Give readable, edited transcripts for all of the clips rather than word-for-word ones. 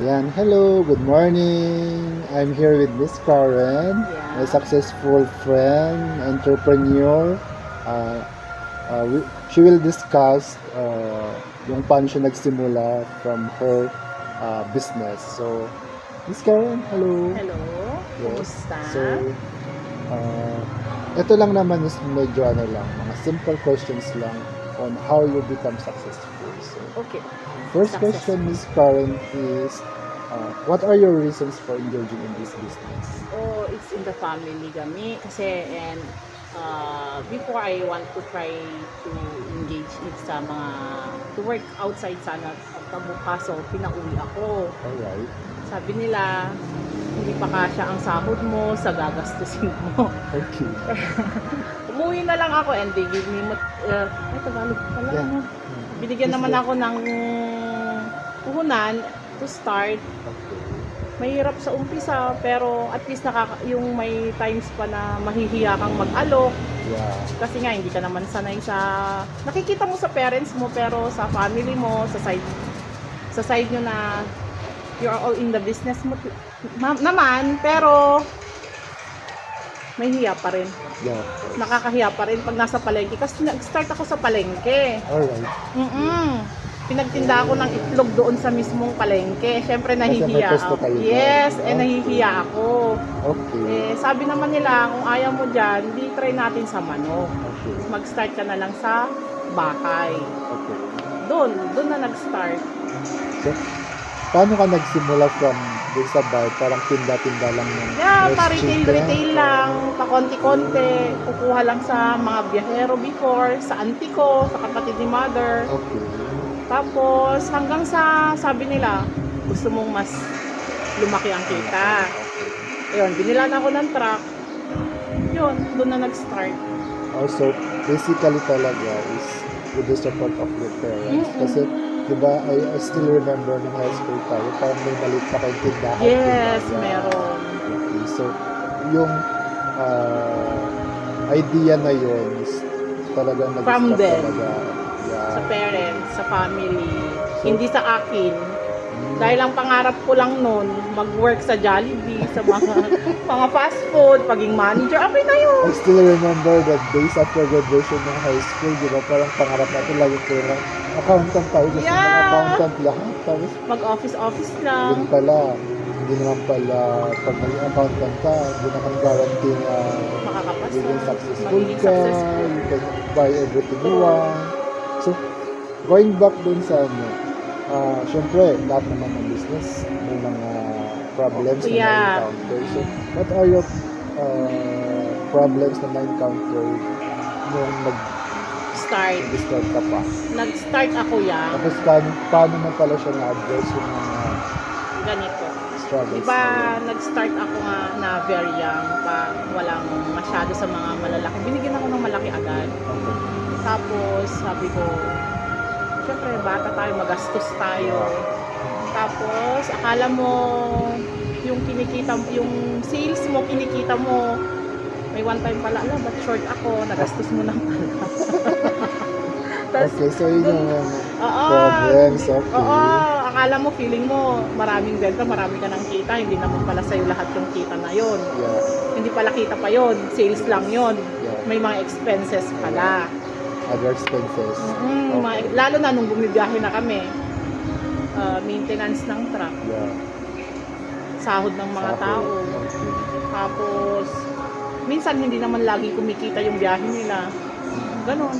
Ayan, hello, good morning. I'm here with Miss Karen, a Yeah. successful friend, entrepreneur. Uh, she will discuss yung paano siya nagsimula from her business. So, Miss Karen, hello. Hello. Yes. Kumusta? So, uh, ito lang naman is medyo ano lang, mga simple questions lang on how you become successful. So, Okay. first Success. question, Miss Karen, is what are your reasons for engaging in this business? Oh, it's in the family kami. Kasi, and before I want to try to engage it sa mga, to work outside sana. Kaso, pinauwi ako. Alright. Sabi nila, hindi pa kasya ang sahod mo sa gagastusin mo. Okay. Umuwi na lang ako and they give me, ay, Tagalog pala. Yeah. Ano? Binigyan naman ako ng puhunan to start. Okay. Mahirap sa umpisa pero at least yung may times pa na mahihiya kang mag-alok Yeah. kasi nga hindi ka naman sanay sa nakikita mo sa parents mo pero sa family mo sa side nyo na you're all in the business mo naman pero may hiya pa rin, Yeah. nakakahiya pa rin pag nasa palengke kasi nag-start ako sa palengke. Alright. Pinagtinda ako ng itlog doon sa mismong palengke. Siyempre may nahihiya pwesto ako. kayo doon. Yes, Okay. nahihiya ako. Okay. Sabi naman nila, kung ayaw mo dyan, di try natin sa manok. Okay. Mag-start ka na lang sa bahay. Okay. Doon na nag-start. So, paano ka nagsimula from dun sa bar? Parang tinda-tinda lang ng Yeah, fresh chicken? pa-retail lang, pa-konti-konti. Kukuha lang sa mga biyahero before, sa auntie ko, sa kapatid ni mother. Okay. Tapos hanggang sa sabi nila, gusto mong mas lumaki ang kita. Ayun, binilan ako ng truck. Yun, doon na nag-start. Also, basically talaga is with the support of your parents. Kasi, di ba, I still remember nung high school tayo, parang may maliit pa kayong tindahan. Yes, Tindahan. meron. Okay, so, yung idea na yun is talagang From nag-start them. talaga. Yeah. Sa parents, sa family, hindi sa akin. Dahil ang pangarap ko lang noon, mag-work sa Jollibee, sa mga fast food, paging manager, okay na yun. I still remember that days after graduation ng high school, di ba, parang pangarap natin lagi ko na accountant tayo kasi Yeah. accountant lahat. Tapos, Mag-office-office yun lang. pala, hindi naman pala, pag naging accountant ka, hindi naman guarantee na Makakapasa. magiging successful Magiging ka, successful. you can buy everything you want. So, going back dun sa ano, syempre, lahat naman ng business, may mga problems na Yeah. na-encounter. So, what are your problems na na-encounter nung Start. nag-start ka pa? Nag-start ako yan. Tapos, paano mo pala siya na-address yung mga Ganito. struggles? Diba, nag-start ako nga na very young pa, walang masyado sa mga malalaki. Binigyan ako ng malaki agad. Okay. Tapos, sabi ko, syempre, bata tayo, magastos tayo. Tapos, akala mo, yung kinikita, yung sales mo, kinikita mo, may one time pala, alam, but short ako, nagastos mo na pala. Tapos, Okay, so yun yung oo, problems, okay. oo, akala mo, feeling mo, maraming benta, marami ka ng kita, hindi naman pala sa'yo lahat yung kita na yon. Yeah, Hindi pala kita pa yon, sales lang yon. yeah. May mga expenses pala. Other expenses. Okay. Lalo na nung bumibiyahe na kami, maintenance ng truck, Yeah. sahod ng mga Sahod. tao. Okay. Tapos, minsan hindi naman lagi kumikita yung biyahe nila. Ganon.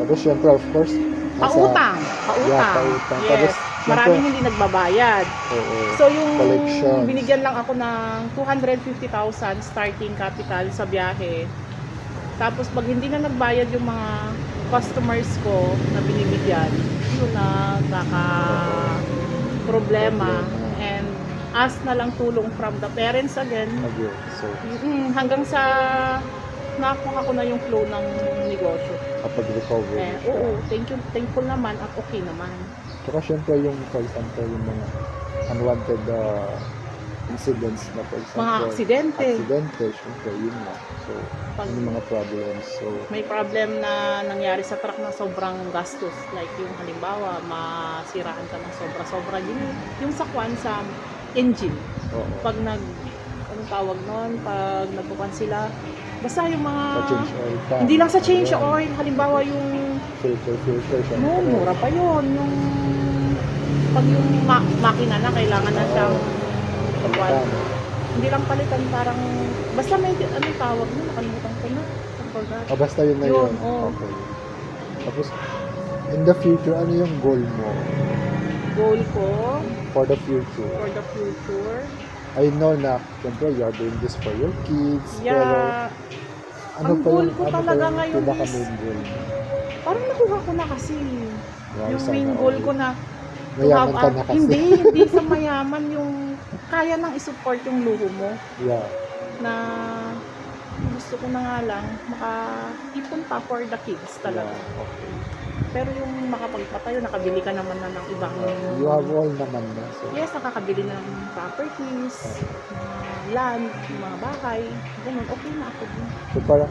Tapos syempre, of course, Pautang. Yeah, pautang. Yes. Tapos, Maraming hindi nagbabayad. oo. So, yung Collections. binigyan lang ako ng 250,000 starting capital sa biyahe. Tapos, pag hindi na nagbayad yung mga customers ko na binibigyan, yun na problema. And ask na lang tulong from the parents again. Again, so, Hanggang sa nakuha ko na yung flow ng negosyo. kapag recover. Oo, thankful naman at okay naman. Tsaka syempre yung, for example, yung mga unwanted incidents na, for example, Mga aksidente. syempre, yun na. So, Pag yun yung mga problems. So, may problem na nangyari sa truck na sobrang gastos, like yung halimbawa, masiraan ka ng sobra-sobra, yung sa sa engine. oo. Pag anong tawag nun, pag nagbukan sila, basta yung mga, Pa-change oil pa. hindi lang sa change Ayan. oil, halimbawa yung, Filter, syempre. no, mura pa yun, yung, pag yung makina na, kailangan na siyang, Palitan. hindi lang palitan, parang, basta may, anong tawag nun, nakalimutan ko na, I forgot. Basta yun na Yun, yun. oo. Okay. Tapos, in the future, ano yung goal mo Goal ko, for the future? for the future, I know na, syempre, you're doing this for your kids, pero yeah, ano ang pa goal yung, ko ano pa talaga yung ngayon pinaka-main goal mo? parang nakuha ko na kasi. Wow, Yung sana main goal all. ko na, to Mayaman ka have na kasi. hindi sa mayaman, yung kaya nang isupport yung luho mo, Yeah. na gusto ko na nga lang makaipon pa for the kids talaga. Yeah, okay. Pero yung makapagpatayo, nakabili ka naman na ng ibang, You have all naman na. So, yes, nakakabili na ng properties, mga land, mga bahay, ganun, okay na ako din. so parang,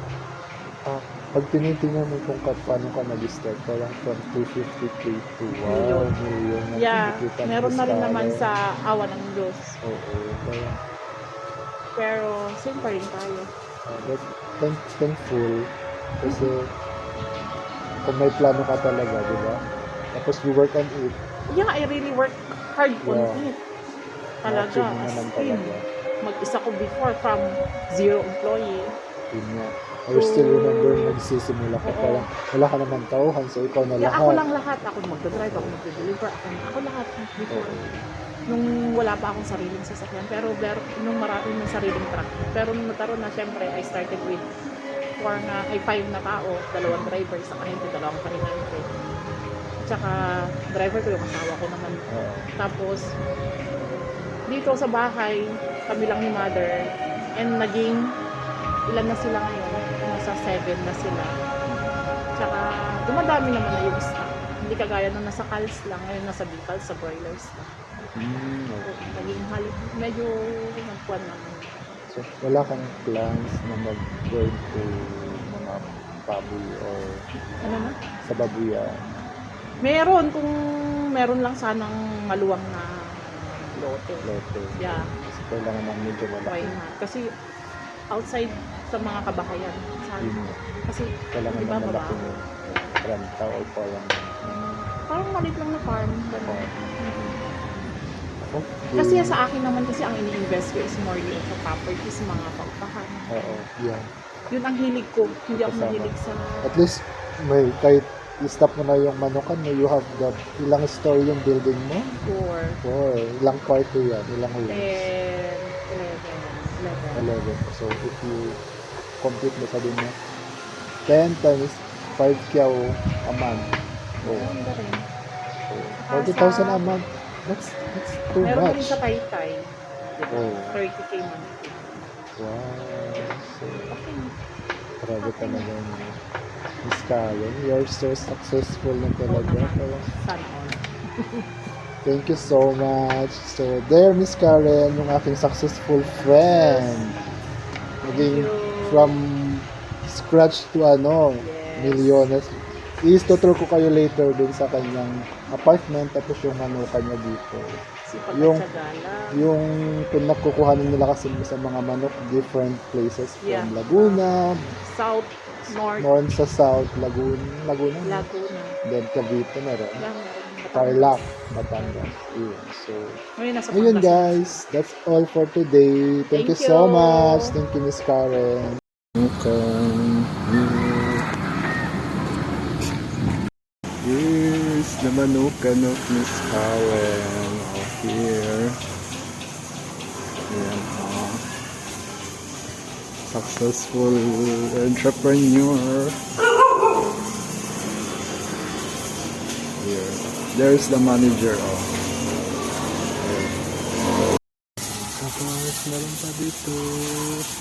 pag tinitingnan mo kung paano ka nag-start, parang from 250k to million na Yeah, kinikita mo meron na rin sa naman araw. sa awa ng Diyos. Oo, parang, Pero same pa rin tayo. but thankful kasi kung may plano ka talaga, di ba? Tapos you work on it, Yeah, I really work hard on Yeah. it. Talaga, ma-achieve mo as naman in. talaga. Mag-isa ko before from 0 employee. Yun nga. I still remember nagsisimula ka, Oo. parang wala ka naman tauhan, so ikaw na Yeah, lahat. ako lang lahat. Ako magdadrive, ako magdadeliver, ako lahat before. Nung wala pa akong sariling sasakyan. Pero nung marami ng sariling truck. Pero nung nagkaroon na, syempre, I started with 5 na tao, 2 driver, isang ahente, 2 parinante. Tsaka driver ko yung asawa ko naman. Oo. Tapos, dito sa bahay, kami lang ni mother. And naging, ilan na sila ngayon? Nasa 7 na sila. Tsaka, dumadami naman na yung stock. Hindi kagaya nung nasa Cals lang, ngayon nasa Bicol, sa broilers na. Okay. Naging medyo nagpuan naman. So, wala kang plans na mag-going to mga baboy or Ano na? sa babuyan? Meron, kung meron lang sanang maluwang na lote. Lote. Yeah, Kasi kailangan ng medyo why malaki. not? Kasi outside sa mga kabahayan. Yun Sana. nga. Kasi Kailangan Diba, ng malaki baba? ng renta or parang parang maliit lang na farm. Ganun. okay. Kasi sa akin naman kasi ang ini-invest ko is more yun sa properties, mga paupahan. Oo, yeah. Yun ang hilig ko. Hindi ako Kasama. mahilig sa... At least, may kahit i-stop mo na yung manukan mo, you have the ilang story yung building mo? Or Or ilang kwarto yan? Ilang rooms? 11. 11. So, if you complete mo sabi mo, 10 times 5 kyaw a month. So, Meron na rin. so 40,000 a month. That's too Meron na rin much. sa Taytay. Oh, 30k monthly. wow. So, Okay. grabe talaga yun. Miss Karen, you're so successful na Oo talaga. naman. Parang, Sana all. thank you so much. So, there, Miss Karen, yung aking successful friend. Naging you. from scratch to Yes. milyones. I-tutur ko kayo later dun sa kanyang apartment tapos yung manukan niya dito. Sipag Yung- at sagala. Yung pinagkukuhanan nila kasi sa mga manok, different places from Yeah. Laguna, South, North, north sa south, Laguna, Laguna. then Cavite meron. Yan, meron. Tarlac, Batangas. Yun. So, Ngayon, nasa ayun Pangasinan. guys, that's all for today. Thank you Thank so you. much. Thank you, Miss Karen. Okay. Here's the manukan of Miss Karen. Here. Ayan, successful entrepreneur. Here. There's the manager. Tapos meron pa dito.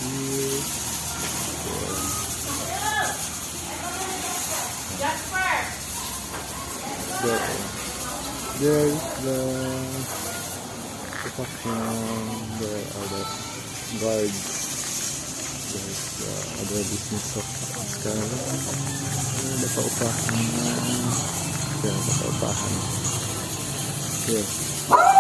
Here. There's the Tupak yung there are the guards. There's other business of Skala. Ada paupahan. Kaya ada paupahan. Yes.